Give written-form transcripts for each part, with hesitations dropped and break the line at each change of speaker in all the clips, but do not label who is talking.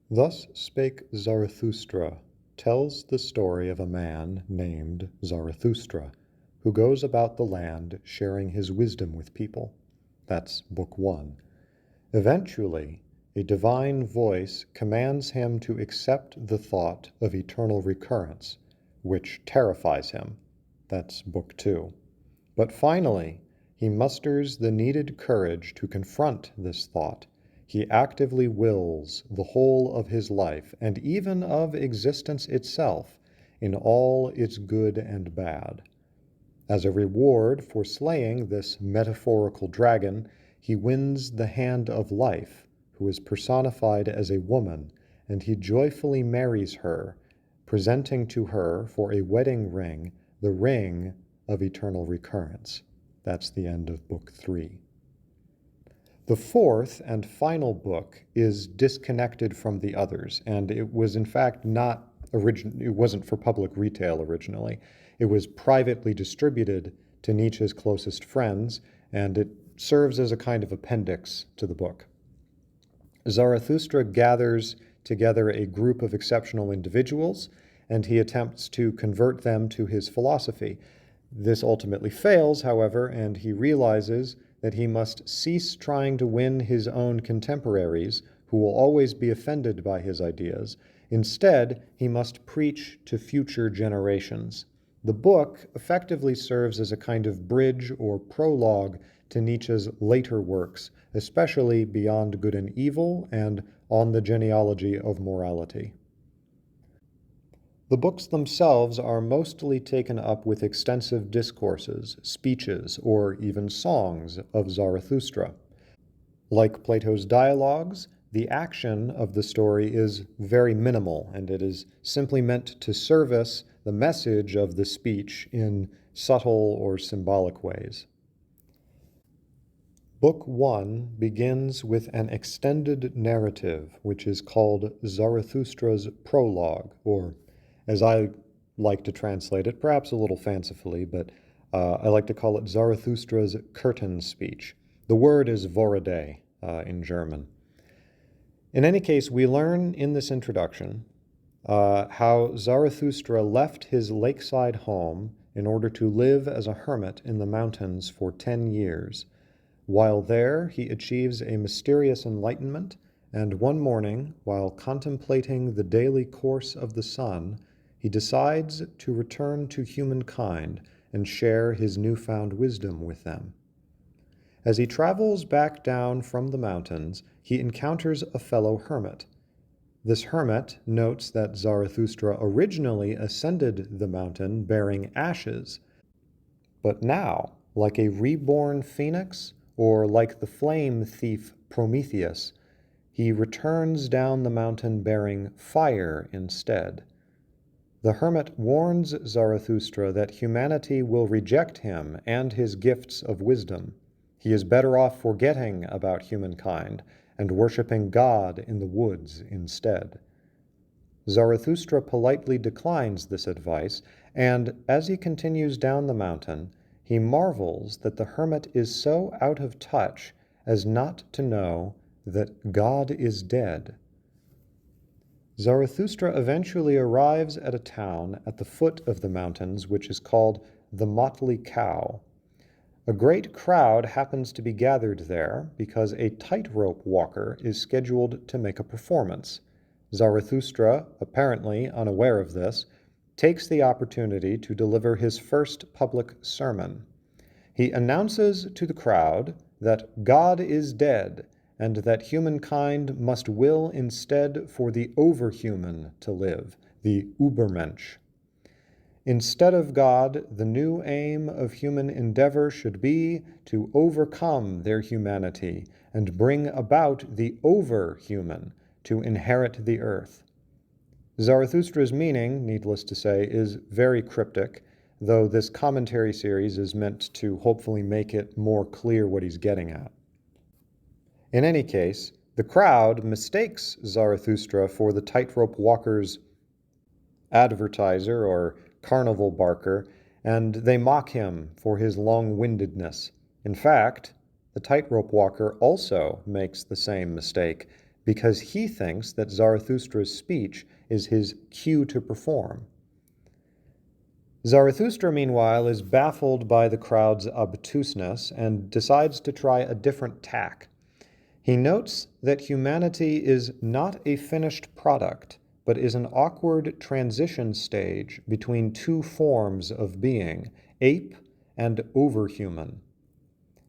Thus Spake Zarathustra tells the story of a man named Zarathustra, who goes about the land sharing his wisdom with people. That's Book 1. Eventually, a divine voice commands him to accept the thought of eternal recurrence, which terrifies him. That's Book 2. But finally, he musters the needed courage to confront this thought. He actively wills the whole of his life, and even of existence itself, in all its good and bad. As a reward for slaying this metaphorical dragon, he wins the hand of life, who is personified as a woman, and he joyfully marries her, presenting to her for a wedding ring the ring of eternal recurrence. That's the end of Book 3. The fourth and final book is disconnected from the others, and it was in fact it wasn't for public retail originally. It was privately distributed to Nietzsche's closest friends, and it serves as a kind of appendix to the book. Zarathustra gathers together a group of exceptional individuals, and he attempts to convert them to his philosophy. This ultimately fails, however, and he realizes that he must cease trying to win his own contemporaries, who will always be offended by his ideas. Instead, he must preach to future generations. The book effectively serves as a kind of bridge or prologue to Nietzsche's later works, especially Beyond Good and Evil and On the Genealogy of Morality. The books themselves are mostly taken up with extensive discourses, speeches, or even songs of Zarathustra. Like Plato's dialogues, the action of the story is very minimal, and it is simply meant to service the message of the speech in subtle or symbolic ways. Book 1 begins with an extended narrative, which is called Zarathustra's Prologue, or as I like to translate it, perhaps a little fancifully, but I like to call it Zarathustra's curtain speech. The word is Vorrede in German. In any case, we learn in this introduction how Zarathustra left his lakeside home in order to live as a hermit in the mountains for 10 years. While there, he achieves a mysterious enlightenment, and one morning, while contemplating the daily course of the sun, he decides to return to humankind and share his newfound wisdom with them. As he travels back down from the mountains, he encounters a fellow hermit. This hermit notes that Zarathustra originally ascended the mountain bearing ashes, but now, like a reborn phoenix, or like the flame thief Prometheus, he returns down the mountain bearing fire instead. The hermit warns Zarathustra that humanity will reject him and his gifts of wisdom. He is better off forgetting about humankind and worshiping God in the woods instead. Zarathustra politely declines this advice, and as he continues down the mountain, he marvels that the hermit is so out of touch as not to know that God is dead. Zarathustra eventually arrives at a town at the foot of the mountains which is called the Motley Cow. A great crowd happens to be gathered there because a tightrope walker is scheduled to make a performance. Zarathustra, apparently unaware of this, takes the opportunity to deliver his first public sermon. He announces to the crowd that God is dead, and that humankind must will instead for the overhuman to live, the Übermensch. Instead of God, the new aim of human endeavor should be to overcome their humanity and bring about the overhuman to inherit the earth. Zarathustra's meaning, needless to say, is very cryptic, though this commentary series is meant to hopefully make it more clear what he's getting at. In any case, the crowd mistakes Zarathustra for the tightrope walker's advertiser or carnival barker, and they mock him for his long-windedness. In fact, the tightrope walker also makes the same mistake, because he thinks that Zarathustra's speech is his cue to perform. Zarathustra, meanwhile, is baffled by the crowd's obtuseness and decides to try a different tack. He notes that humanity is not a finished product, but is an awkward transition stage between two forms of being, ape and overhuman.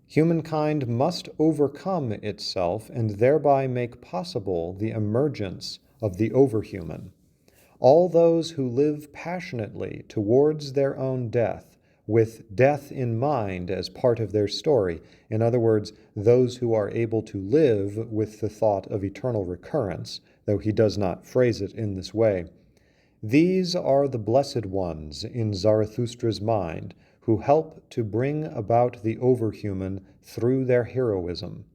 Humankind must overcome itself and thereby make possible the emergence of the overhuman. All those who live passionately towards their own death, with death in mind as part of their story, in other words, those who are able to live with the thought of eternal recurrence, though he does not phrase it in this way, these are the blessed ones in Zarathustra's mind who help to bring about the overhuman through their heroism.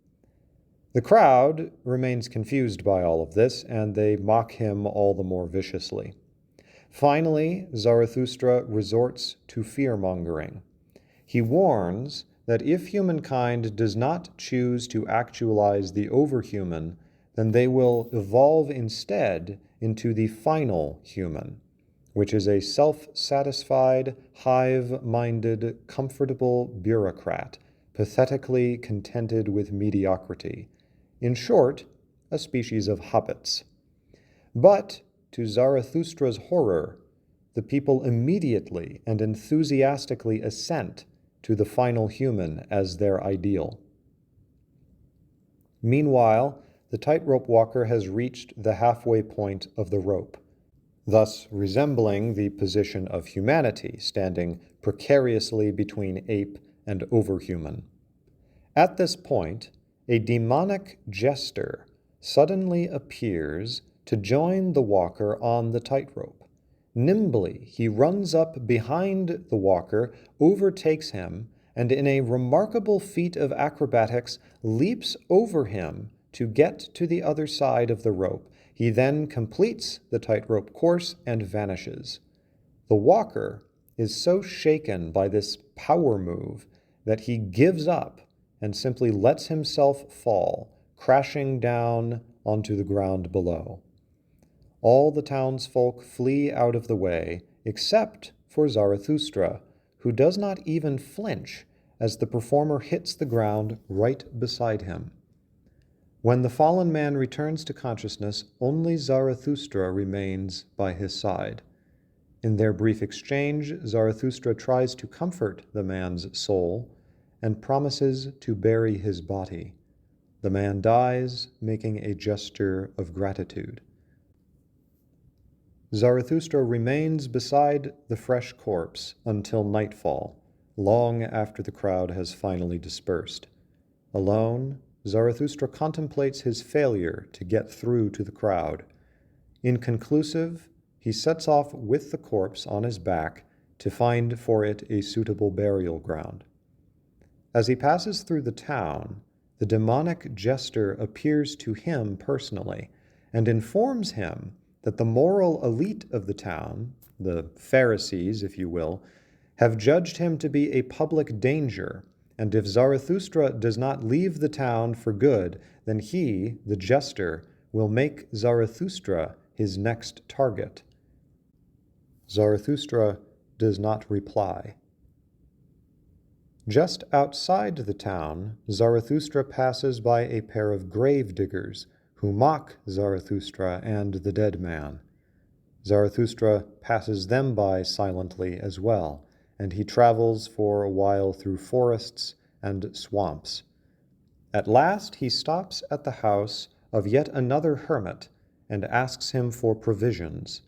The crowd remains confused by all of this, and they mock him all the more viciously. Finally, Zarathustra resorts to fear-mongering. He warns that if humankind does not choose to actualize the overhuman, then they will evolve instead into the final human, which is a self-satisfied, hive-minded, comfortable bureaucrat, pathetically contented with mediocrity. In short, a species of hobbits. But, to Zarathustra's horror, the people immediately and enthusiastically assent to the final human as their ideal. Meanwhile, the tightrope walker has reached the halfway point of the rope, thus resembling the position of humanity, standing precariously between ape and overhuman. At this point, a demonic jester suddenly appears to join the walker on the tightrope. Nimbly, he runs up behind the walker, overtakes him, and in a remarkable feat of acrobatics, leaps over him to get to the other side of the rope. He then completes the tightrope course and vanishes. The walker is so shaken by this power move that he gives up and simply lets himself fall, crashing down onto the ground below. All the townsfolk flee out of the way, except for Zarathustra, who does not even flinch as the performer hits the ground right beside him. When the fallen man returns to consciousness, only Zarathustra remains by his side. In their brief exchange, Zarathustra tries to comfort the man's soul and promises to bury his body. The man dies, making a gesture of gratitude. Zarathustra remains beside the fresh corpse until nightfall, long after the crowd has finally dispersed. Alone, Zarathustra contemplates his failure to get through to the crowd. Inconclusive, he sets off with the corpse on his back to find for it a suitable burial ground. As he passes through the town, the demonic jester appears to him personally and informs him that the moral elite of the town, the Pharisees, if you will, have judged him to be a public danger, and if Zarathustra does not leave the town for good, then he, the jester, will make Zarathustra his next target. Zarathustra does not reply. Just outside the town, Zarathustra passes by a pair of grave diggers who mock Zarathustra and the dead man. Zarathustra passes them by silently as well, and he travels for a while through forests and swamps. At last he stops at the house of yet another hermit and asks him for provisions.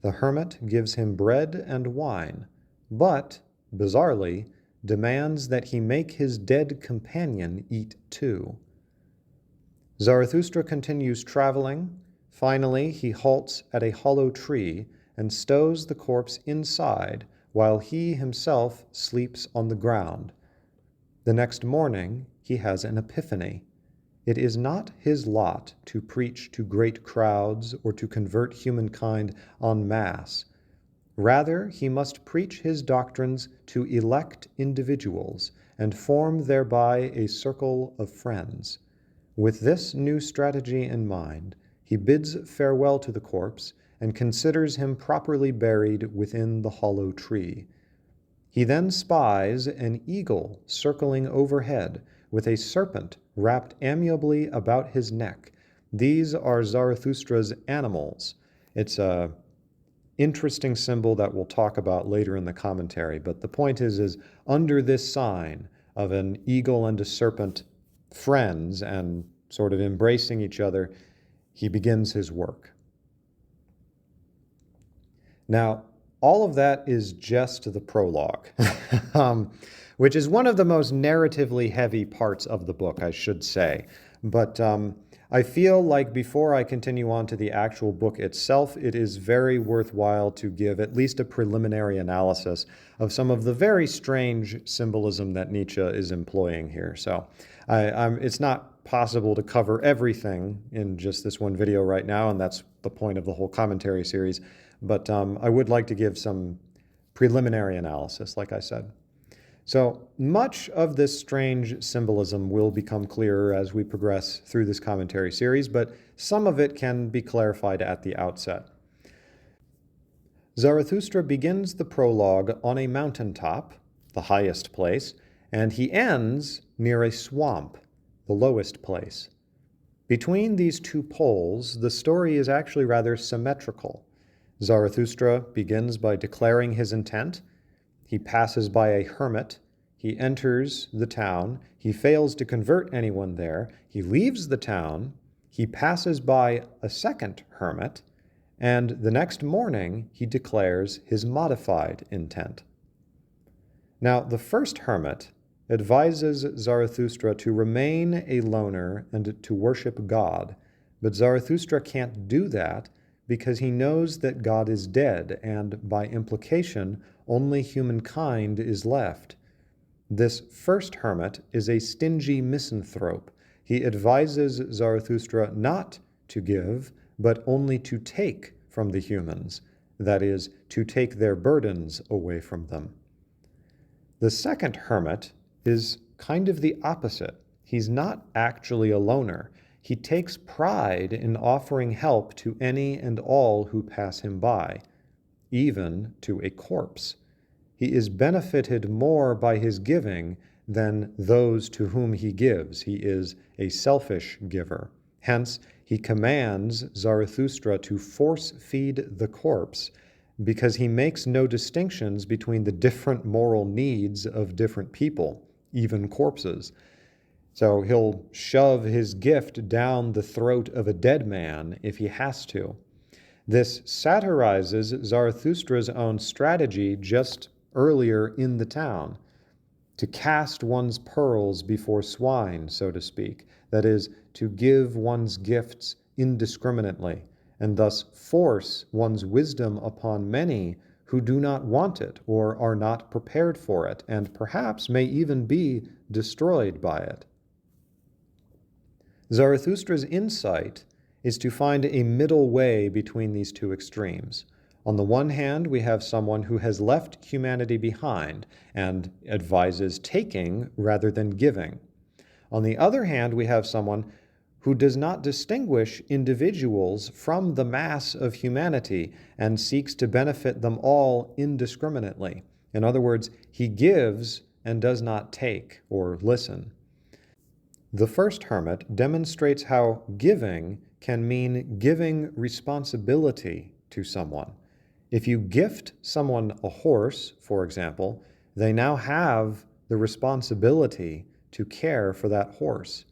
The hermit gives him bread and wine, but, bizarrely, demands that he make his dead companion eat too. Zarathustra continues traveling. Finally, he halts at a hollow tree and stows the corpse inside while he himself sleeps on the ground. The next morning, he has an epiphany. It is not his lot to preach to great crowds or to convert humankind en masse. Rather, he must preach his doctrines to elect individuals and form thereby a circle of friends. With this new strategy in mind, he bids farewell to the corpse and considers him properly buried within the hollow tree. He then spies an eagle circling overhead, with a serpent wrapped amiably about his neck. These are Zarathustra's animals. It's a interesting symbol that we'll talk about later in the commentary, but the point is under this sign of an eagle and a serpent friends and sort of embracing each other, he begins his work. Now, all of that is just the prologue, which is one of the most narratively heavy parts of the book, I should say. But I feel like before I continue on to the actual book itself, it is very worthwhile to give at least a preliminary analysis of some of the very strange symbolism that Nietzsche is employing here. So it's not possible to cover everything in just this one video right now, and that's the point of the whole commentary series. But I would like to give some preliminary analysis, like I said. So much of this strange symbolism will become clearer as we progress through this commentary series, but some of it can be clarified at the outset. Zarathustra begins the prologue on a mountaintop, the highest place, and he ends near a swamp, the lowest place. Between these two poles, the story is actually rather symmetrical. Zarathustra begins by declaring his intent. He passes by a hermit. He enters the town. He fails to convert anyone there. He leaves the town. He passes by a second hermit. And the next morning, he declares his modified intent. Now, the first hermit advises Zarathustra to remain a loner and to worship God. But Zarathustra can't do that because he knows that God is dead, and by implication, only humankind is left. This first hermit is a stingy misanthrope. He advises Zarathustra not to give, but only to take from the humans, that is, to take their burdens away from them. The second hermit is kind of the opposite. He's not actually a loner. He takes pride in offering help to any and all who pass him by, even to a corpse. He is benefited more by his giving than those to whom he gives. He is a selfish giver. Hence, he commands Zarathustra to force-feed the corpse because he makes no distinctions between the different moral needs of different people, even corpses. So he'll shove his gift down the throat of a dead man if he has to. This satirizes Zarathustra's own strategy just earlier in the town, to cast one's pearls before swine, so to speak, that is, to give one's gifts indiscriminately, and thus force one's wisdom upon many who do not want it or are not prepared for it, and perhaps may even be destroyed by it. Zarathustra's insight is to find a middle way between these two extremes. On the one hand, we have someone who has left humanity behind and advises taking rather than giving. On the other hand, we have someone who does not distinguish individuals from the mass of humanity and seeks to benefit them all indiscriminately. In other words, he gives and does not take or listen. The first hermit demonstrates how giving can mean giving responsibility to someone. If you gift someone a horse, for example, they now have the responsibility to care for that horse.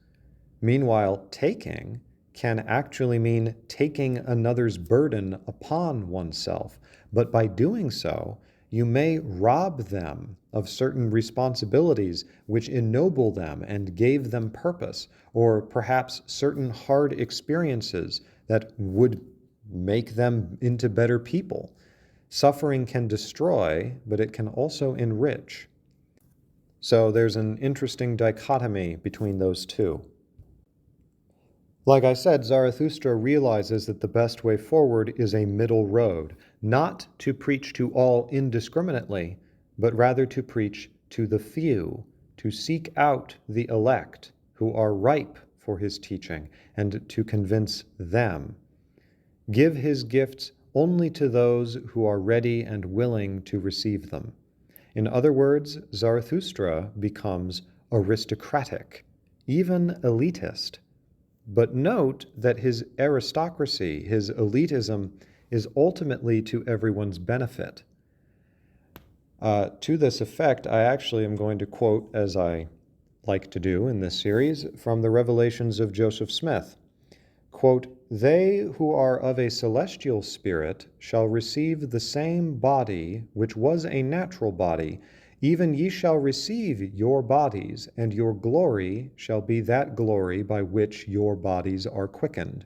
Meanwhile, taking can actually mean taking another's burden upon oneself, but by doing so, you may rob them of certain responsibilities which ennoble them and gave them purpose, or perhaps certain hard experiences that would make them into better people. Suffering can destroy, but it can also enrich. So there's an interesting dichotomy between those two. Like I said, Zarathustra realizes that the best way forward is a middle road, not to preach to all indiscriminately, but rather to preach to the few, to seek out the elect who are ripe for his teaching and to convince them. Give his gifts only to those who are ready and willing to receive them. In other words, Zarathustra becomes aristocratic, even elitist. But note that his aristocracy, his elitism, is ultimately to everyone's benefit. To this effect, I actually am going to quote, as I like to do in this series, from the Revelations of Joseph Smith. Quote, "They who are of a celestial spirit shall receive the same body which was a natural body, even ye shall receive your bodies, and your glory shall be that glory by which your bodies are quickened.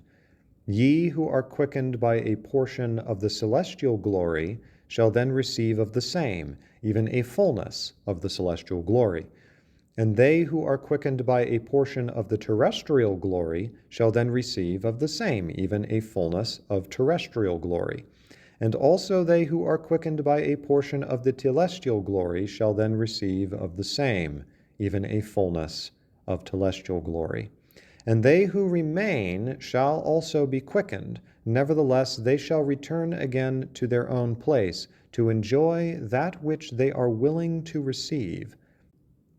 Ye who are quickened by a portion of the celestial glory shall then receive of the same, even a fullness of the celestial glory. And they who are quickened by a portion of the terrestrial glory shall then receive of the same, even a fullness of terrestrial glory. And also they who are quickened by a portion of the telestial glory shall then receive of the same, even a fullness of telestial glory. And they who remain shall also be quickened. Nevertheless, they shall return again to their own place, to enjoy that which they are willing to receive,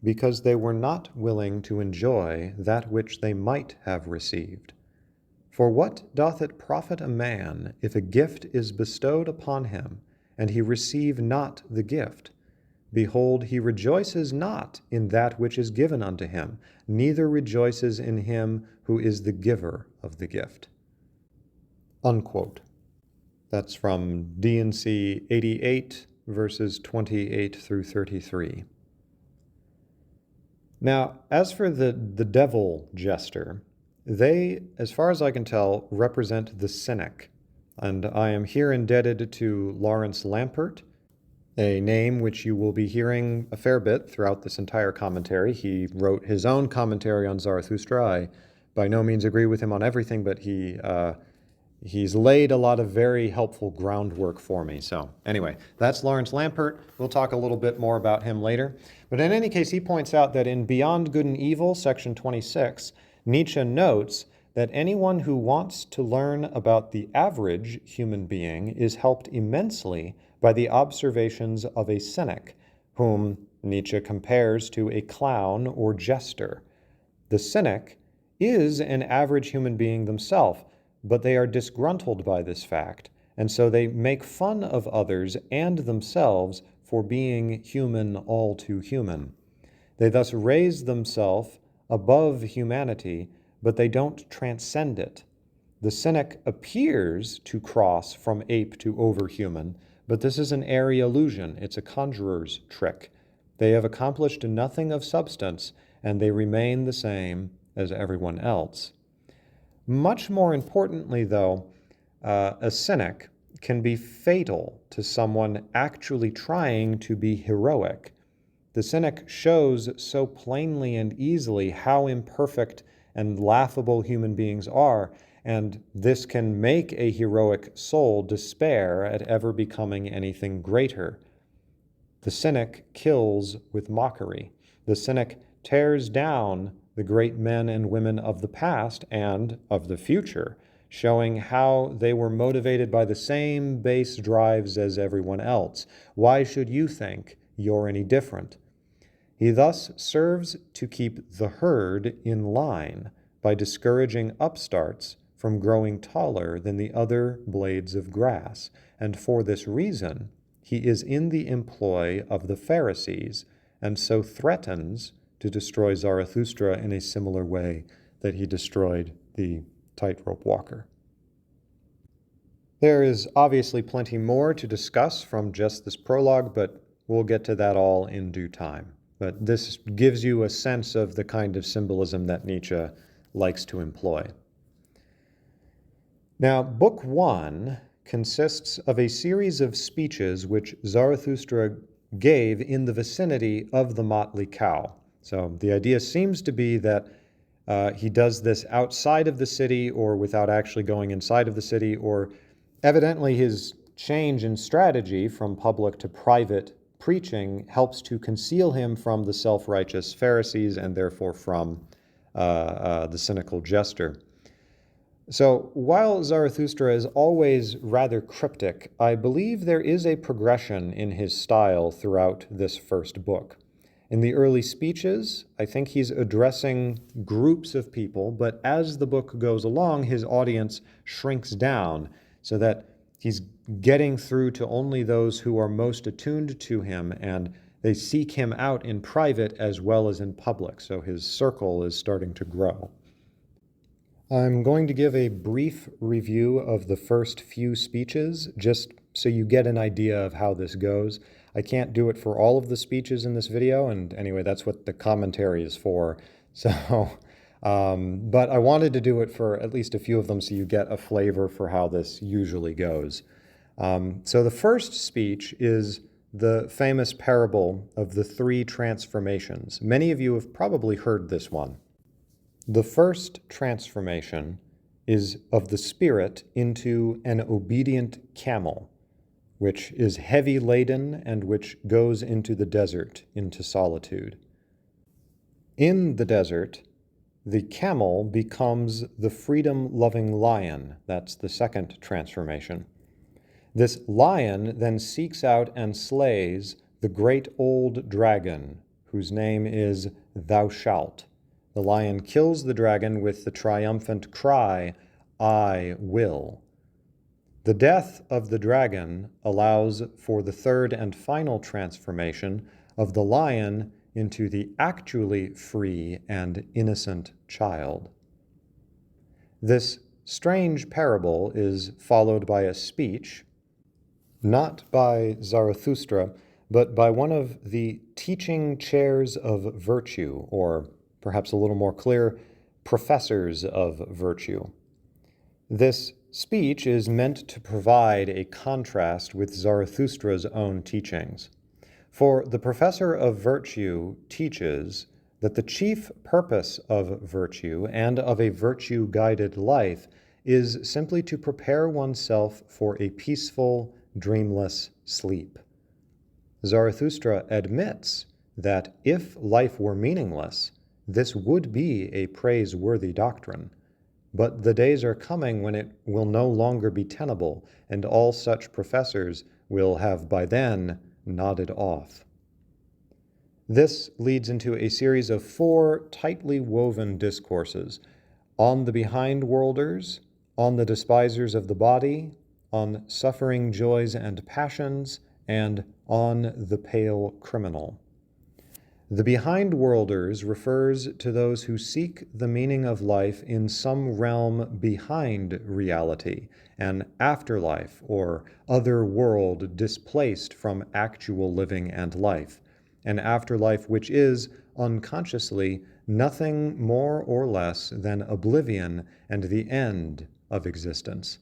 because they were not willing to enjoy that which they might have received. For what doth it profit a man if a gift is bestowed upon him, and he receive not the gift? Behold, he rejoices not in that which is given unto him, neither rejoices in him who is the giver of the gift." Unquote. That's from D&C 88, verses 28 through 33. Now, as for the devil jester, they, as far as I can tell, represent the Cynic, and I am here indebted to Lawrence Lampert, a name which you will be hearing a fair bit throughout this entire commentary. He wrote his own commentary on Zarathustra. I by no means agree with him on everything, but he's laid a lot of very helpful groundwork for me. So anyway, that's Lawrence Lampert. We'll talk a little bit more about him later. But in any case, he points out that in Beyond Good and Evil, section 26, Nietzsche notes that anyone who wants to learn about the average human being is helped immensely by the observations of a cynic, whom Nietzsche compares to a clown or jester. The cynic is an average human being themselves, but they are disgruntled by this fact, and so they make fun of others and themselves for being human all too human. They thus raise themselves above humanity, but they don't transcend it. The cynic appears to cross from ape to overhuman, but this is an airy illusion. It's a conjurer's trick. They have accomplished nothing of substance, and they remain the same as everyone else. Much more importantly, though, a cynic can be fatal to someone actually trying to be heroic. The cynic shows so plainly and easily how imperfect and laughable human beings are, and this can make a heroic soul despair at ever becoming anything greater. The cynic kills with mockery. The cynic tears down the great men and women of the past and of the future, showing how they were motivated by the same base drives as everyone else. Why should you think you're any different? He thus serves to keep the herd in line by discouraging upstarts from growing taller than the other blades of grass, and for this reason he is in the employ of the Pharisees, and so threatens to destroy Zarathustra in a similar way that he destroyed the tightrope walker. There is obviously plenty more to discuss from just this prologue, but we'll get to that all in due time. But this gives you a sense of the kind of symbolism that Nietzsche likes to employ. Now, Book 1 consists of a series of speeches which Zarathustra gave in the vicinity of the motley cow. So the idea seems to be that he does this outside of the city or without actually going inside of the city, or evidently his change in strategy from public to private preaching helps to conceal him from the self-righteous Pharisees and therefore from the cynical jester. So while Zarathustra is always rather cryptic, I believe there is a progression in his style throughout this first book. In the early speeches, I think he's addressing groups of people, but as the book goes along, his audience shrinks down so that he's getting through to only those who are most attuned to him, and they seek him out in private as well as in public, so his circle is starting to grow. I'm going to give a brief review of the first few speeches, just so you get an idea of how this goes. I can't do it for all of the speeches in this video, and anyway, that's what the commentary is for. So, but I wanted to do it for at least a few of them so you get a flavor for how this usually goes. So the first speech is the famous parable of the three transformations. Many of you have probably heard this one. The first transformation is of the spirit into an obedient camel, which is heavy laden and which goes into the desert, into solitude. In the desert, the camel becomes the freedom-loving lion. That's the second transformation. This lion then seeks out and slays the great old dragon, whose name is Thou Shalt. The lion kills the dragon with the triumphant cry, I will. The death of the dragon allows for the third and final transformation of the lion into the actually free and innocent child. This strange parable is followed by a speech, not by Zarathustra, but by one of the teaching chairs of virtue, or perhaps a little more clear, professors of virtue. This speech is meant to provide a contrast with Zarathustra's own teachings. For the professor of virtue teaches that the chief purpose of virtue and of a virtue-guided life is simply to prepare oneself for a peaceful, dreamless sleep. Zarathustra admits that if life were meaningless, this would be a praiseworthy doctrine, but the days are coming when it will no longer be tenable, and all such professors will have by then nodded off. This leads into a series of 4 tightly woven discourses on the behind-worlders, on the despisers of the body, on suffering joys and passions, and on the pale criminal. The behind-worlders refers to those who seek the meaning of life in some realm behind reality, an afterlife or other world displaced from actual living and life, an afterlife which is, unconsciously, nothing more or less than oblivion and the end of existence.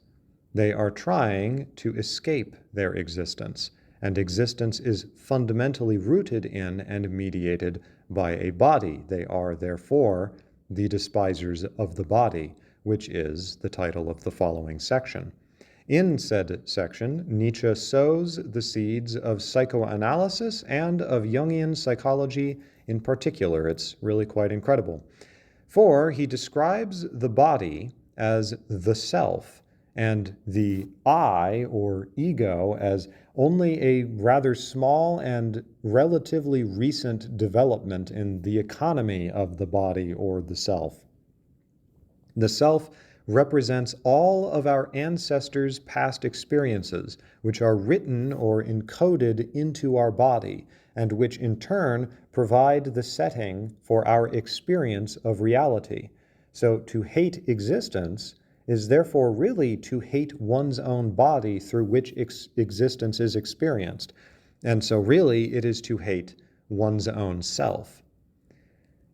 They are trying to escape their existence, and existence is fundamentally rooted in and mediated by a body. They are, therefore, the despisers of the body, which is the title of the following section. In said section, Nietzsche sows the seeds of psychoanalysis and of Jungian psychology in particular. It's really quite incredible. For he describes the body as the self, and the I, or ego, as only a rather small and relatively recent development in the economy of the body or the self. The self represents all of our ancestors' past experiences, which are written or encoded into our body, and which in turn provide the setting for our experience of reality. So to hate existence is therefore really to hate one's own body through which existence is experienced. And so really it is to hate one's own self.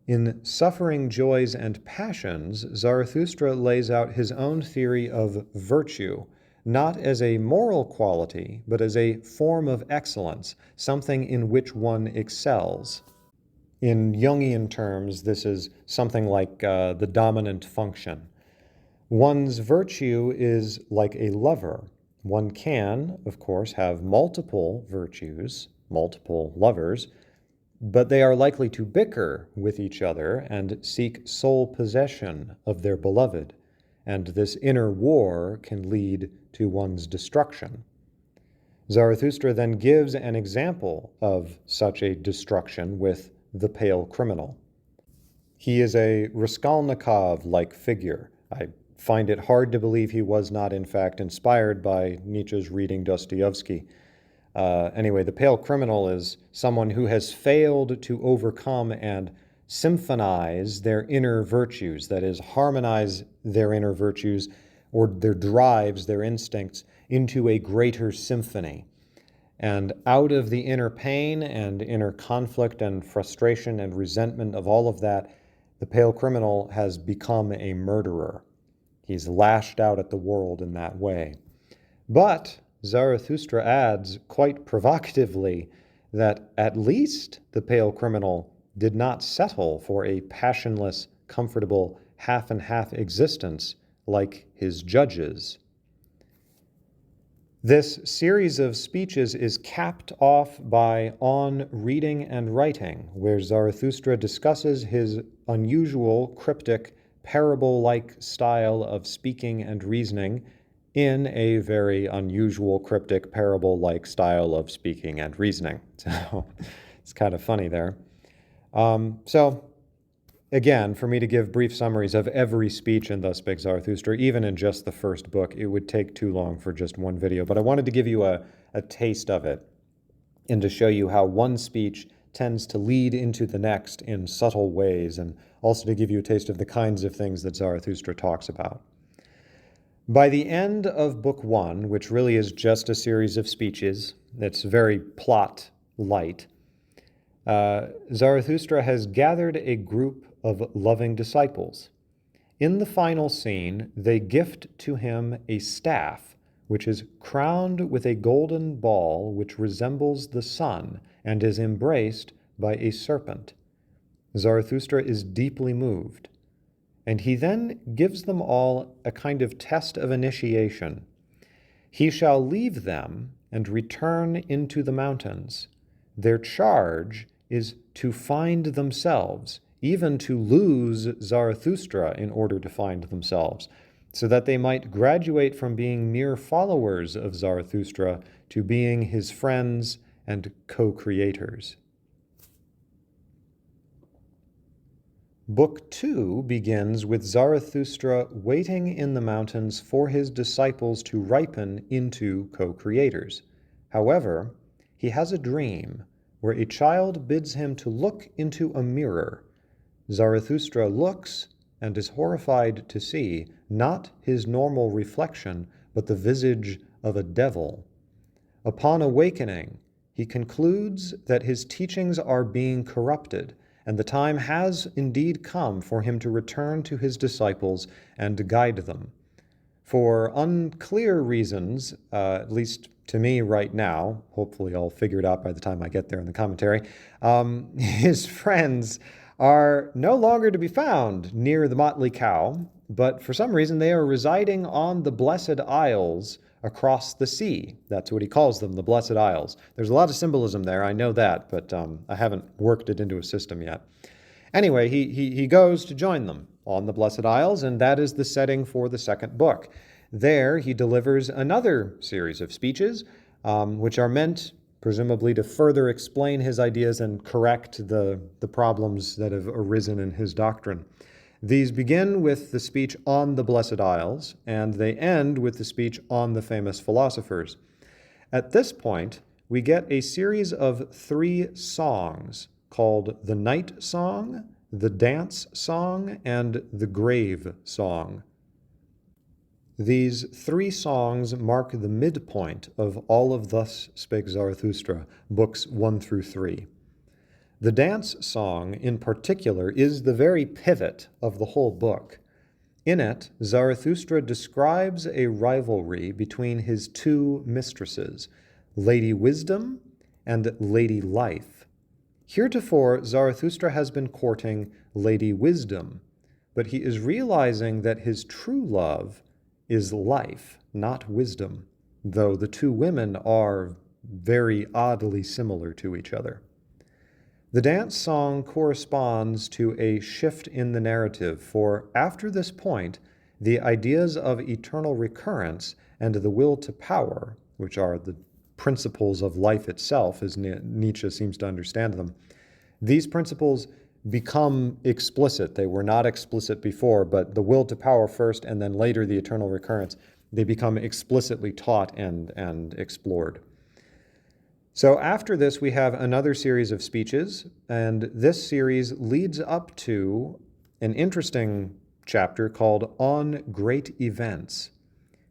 In Suffering, Joys, and Passions, Zarathustra lays out his own theory of virtue, not as a moral quality, but as a form of excellence, something in which one excels. In Jungian terms, this is something like the dominant function. One's virtue is like a lover. One can, of course, have multiple virtues, multiple lovers, but they are likely to bicker with each other and seek sole possession of their beloved, and this inner war can lead to one's destruction. Zarathustra then gives an example of such a destruction with the pale criminal. He is a Raskolnikov-like figure. I find it hard to believe he was not, in fact, inspired by Nietzsche's reading Dostoevsky. Anyway, the pale criminal is someone who has failed to overcome and symphonize their inner virtues, that is, harmonize their inner virtues or their drives, their instincts, into a greater symphony. And out of the inner pain and inner conflict and frustration and resentment of all of that, the pale criminal has become a murderer. He's lashed out at the world in that way. But Zarathustra adds, quite provocatively, that at least the pale criminal did not settle for a passionless, comfortable, half-and-half existence like his judges. This series of speeches is capped off by On Reading and Writing, where Zarathustra discusses his unusual, cryptic, parable-like style of speaking and reasoning in a very unusual, cryptic, parable-like style of speaking and reasoning. So it's kind of funny there. So again, for me to give brief summaries of every speech in Thus Spake Zarathustra, even in just the first book, it would take too long for just one video. But I wanted to give you a taste of it and to show you how one speech tends to lead into the next in subtle ways, and also to give you a taste of the kinds of things that Zarathustra talks about. By the end of Book 1, which really is just a series of speeches that's very plot light, Zarathustra has gathered a group of loving disciples. In the final scene, they gift to him a staff, which is crowned with a golden ball which resembles the sun and is embraced by a serpent. Zarathustra is deeply moved, and he then gives them all a kind of test of initiation. He shall leave them and return into the mountains. Their charge is to find themselves, even to lose Zarathustra in order to find themselves, so that they might graduate from being mere followers of Zarathustra to being his friends and co-creators. Book 2 begins with Zarathustra waiting in the mountains for his disciples to ripen into co-creators. However, he has a dream where a child bids him to look into a mirror. Zarathustra looks and is horrified to see not his normal reflection, but the visage of a devil. Upon awakening, he concludes that his teachings are being corrupted, and the time has indeed come for him to return to his disciples and guide them. For unclear reasons, at least to me right now, hopefully I'll figure it out by the time I get there in the commentary, his friends are no longer to be found near the Motley Cow, but for some reason they are residing on the Blessed Isles across the sea. That's what he calls them, the Blessed Isles. There's a lot of symbolism there, I know that, but I haven't worked it into a system yet. Anyway, he goes to join them on the Blessed Isles, and that is the setting for the second book. There he delivers another series of speeches, which are meant presumably to further explain his ideas and correct the problems that have arisen in his doctrine. These begin with the speech on the Blessed Isles, and they end with the speech on the famous philosophers. At this point, we get a series of 3 songs called the Night Song, the Dance Song, and the Grave Song. These 3 songs mark the midpoint of all of Thus Spake Zarathustra, books 1 through 3. The dance song, in particular, is the very pivot of the whole book. In it, Zarathustra describes a rivalry between his 2 mistresses, Lady Wisdom and Lady Life. Heretofore, Zarathustra has been courting Lady Wisdom, but he is realizing that his true love is life, not wisdom, though the 2 women are very oddly similar to each other. The dance song corresponds to a shift in the narrative, for after this point, the ideas of eternal recurrence and the will to power, which are the principles of life itself, as Nietzsche seems to understand them, these principles become explicit. They were not explicit before, but the will to power first, and then later the eternal recurrence, they become explicitly taught and explored. So after this, we have another series of speeches, and this series leads up to an interesting chapter called On Great Events.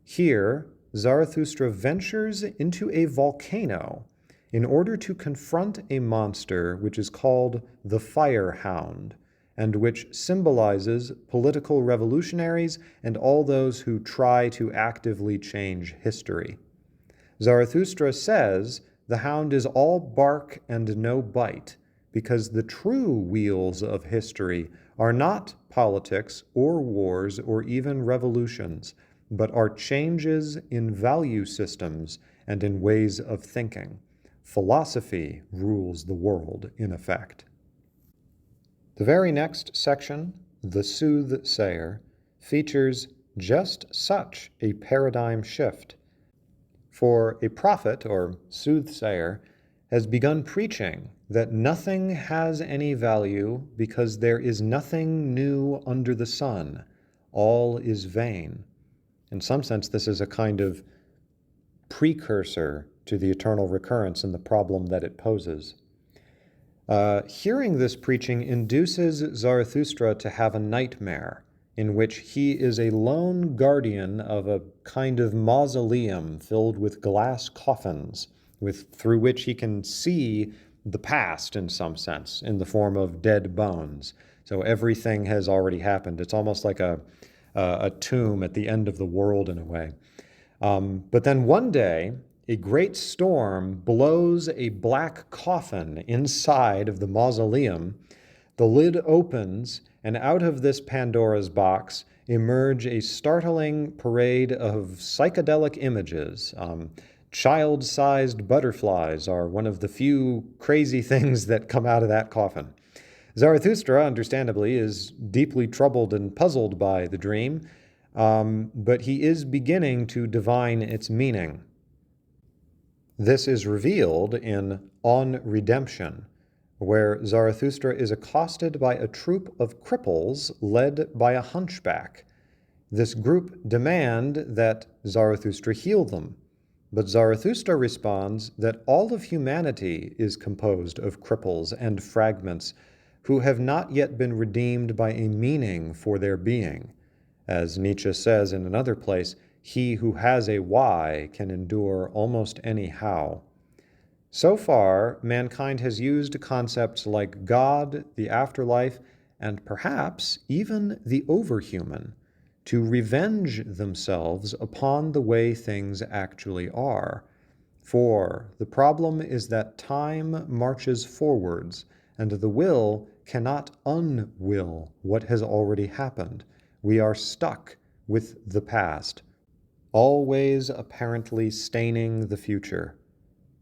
Here, Zarathustra ventures into a volcano in order to confront a monster which is called the Fire Hound, and which symbolizes political revolutionaries and all those who try to actively change history. Zarathustra says the hound is all bark and no bite, because the true wheels of history are not politics or wars or even revolutions, but are changes in value systems and in ways of thinking. Philosophy rules the world, in effect. The very next section, The Soothsayer, features just such a paradigm shift. For a prophet, or soothsayer, has begun preaching that nothing has any value because there is nothing new under the sun. All is vain. In some sense, this is a kind of precursor to the eternal recurrence and the problem that it poses. Hearing this preaching induces Zarathustra to have a nightmare in which he is a lone guardian of a kind of mausoleum filled with glass coffins, through which he can see the past in some sense, in the form of dead bones. So everything has already happened. It's almost like a tomb at the end of the world in a way. But then one day, a great storm blows a black coffin inside of the mausoleum. The lid opens, and out of this Pandora's box emerge a startling parade of psychedelic images. Child-sized butterflies are one of the few crazy things that come out of that coffin. Zarathustra, understandably, is deeply troubled and puzzled by the dream, but he is beginning to divine its meaning. This is revealed in On Redemption, where Zarathustra is accosted by a troop of cripples led by a hunchback. This group demand that Zarathustra heal them, but Zarathustra responds that all of humanity is composed of cripples and fragments who have not yet been redeemed by a meaning for their being. As Nietzsche says in another place, he who has a why can endure almost any how. So far, mankind has used concepts like God, the afterlife, and perhaps even the overhuman to revenge themselves upon the way things actually are. For the problem is that time marches forwards, and the will cannot unwill what has already happened. We are stuck with the past, always apparently staining the future.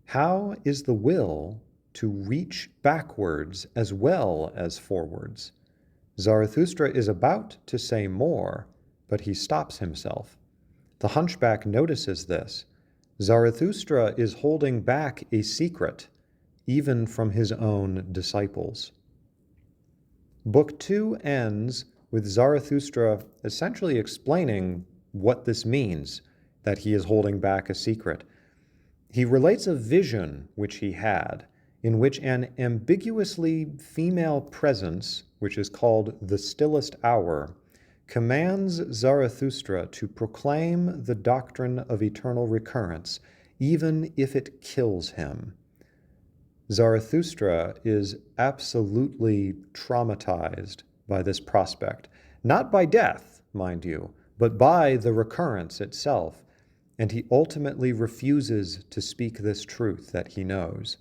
How is the will to reach backwards as well as forwards? Zarathustra is about to say more, but he stops himself. The hunchback notices this. Zarathustra is holding back a secret, even from his own disciples. Book 2 ends with Zarathustra essentially explaining what this means, that he is holding back a secret. He relates a vision which he had, in which an ambiguously female presence, which is called the stillest hour, commands Zarathustra to proclaim the doctrine of eternal recurrence, even if it kills him. Zarathustra is absolutely traumatized by this prospect, not by death, mind you, but by the recurrence itself, and he ultimately refuses to speak this truth that he knows.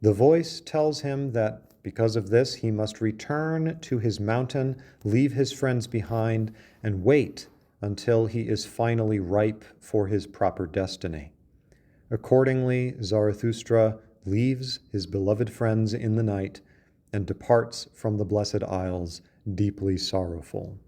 The voice tells him that because of this, he must return to his mountain, leave his friends behind, and wait until he is finally ripe for his proper destiny. Accordingly, Zarathustra leaves his beloved friends in the night and departs from the blessed isles, deeply sorrowful.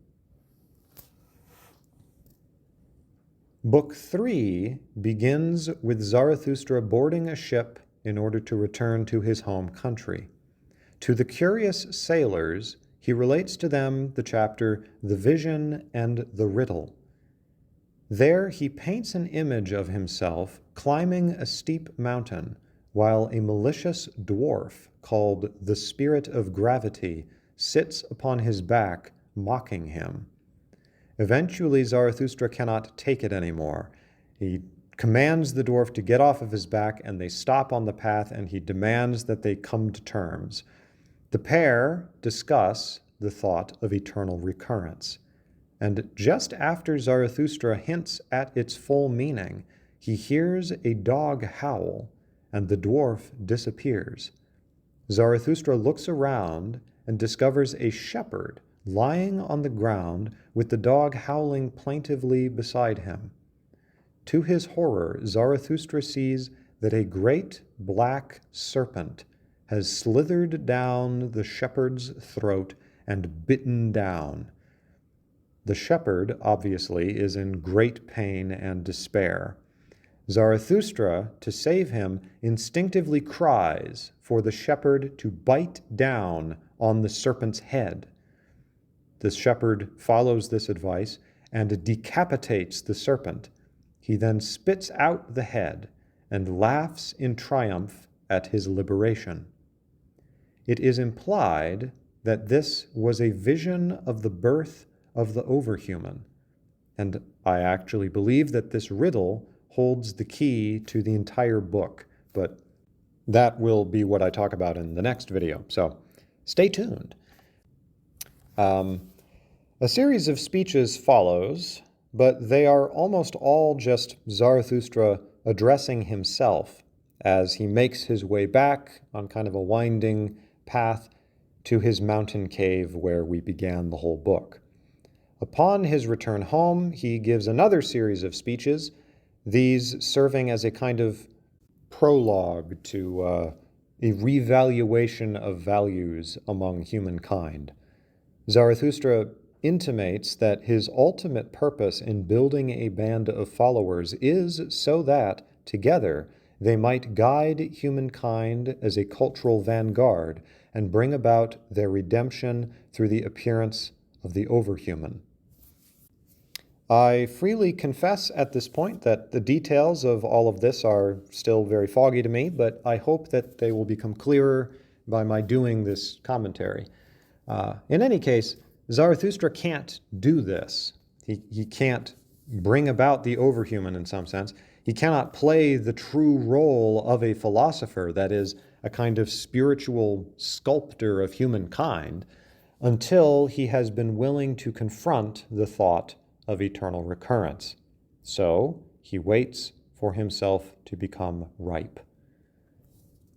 Book 3 begins with Zarathustra boarding a ship in order to return to his home country. To the curious sailors, he relates to them the chapter The Vision and the Riddle. There he paints an image of himself climbing a steep mountain, while a malicious dwarf called the Spirit of Gravity sits upon his back, mocking him. Eventually, Zarathustra cannot take it anymore. He commands the dwarf to get off of his back, and they stop on the path, and he demands that they come to terms. The pair discuss the thought of eternal recurrence. And just after Zarathustra hints at its full meaning, he hears a dog howl, and the dwarf disappears. Zarathustra looks around and discovers a shepherd lying on the ground with the dog howling plaintively beside him. To his horror, Zarathustra sees that a great black serpent has slithered down the shepherd's throat and bitten down. The shepherd, obviously, is in great pain and despair. Zarathustra, to save him, instinctively cries for the shepherd to bite down on the serpent's head. The shepherd follows this advice and decapitates the serpent. He then spits out the head and laughs in triumph at his liberation. It is implied that this was a vision of the birth of the overhuman, and I actually believe that this riddle holds the key to the entire book, but that will be what I talk about in the next video, so stay tuned. A series of speeches follows, but they are almost all just Zarathustra addressing himself as he makes his way back on kind of a winding path to his mountain cave where we began the whole book. Upon his return home, he gives another series of speeches, these serving as a kind of prologue to a revaluation of values among humankind. Zarathustra intimates that his ultimate purpose in building a band of followers is so that, together, they might guide humankind as a cultural vanguard and bring about their redemption through the appearance of the overhuman. I freely confess at this point that the details of all of this are still very foggy to me, but I hope that they will become clearer by my doing this commentary. In any case, Zarathustra can't do this. He can't bring about the overhuman in some sense. He cannot play the true role of a philosopher, that is, a kind of spiritual sculptor of humankind, until he has been willing to confront the thought of eternal recurrence. So he waits for himself to become ripe.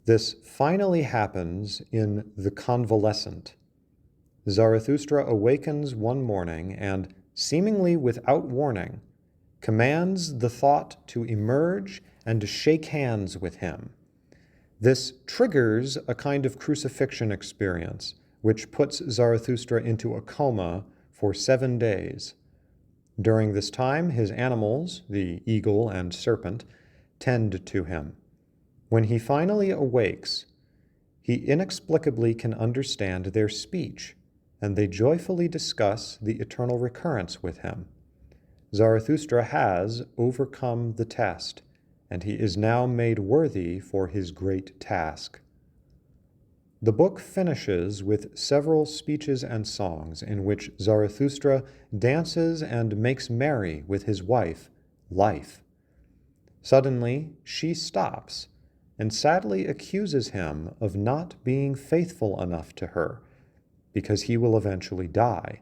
This finally happens in The Convalescent. Zarathustra awakens one morning and, seemingly without warning, commands the thought to emerge and to shake hands with him. This triggers a kind of crucifixion experience, which puts Zarathustra into a coma for 7 days. During this time, his animals, the eagle and serpent, tend to him. When he finally awakes, he inexplicably can understand their speech, and they joyfully discuss the eternal recurrence with him. Zarathustra has overcome the test, and he is now made worthy for his great task. The book finishes with several speeches and songs in which Zarathustra dances and makes merry with his wife, Life. Suddenly, she stops and sadly accuses him of not being faithful enough to her, because he will eventually die.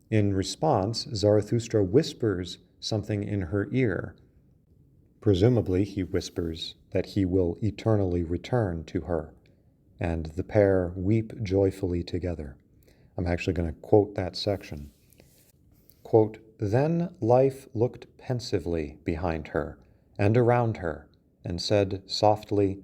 In response, Zarathustra whispers something in her ear. Presumably, he whispers that he will eternally return to her, and the pair weep joyfully together. I'm actually going to quote that section. Quote, "Then Life looked pensively behind her and around her, and said softly,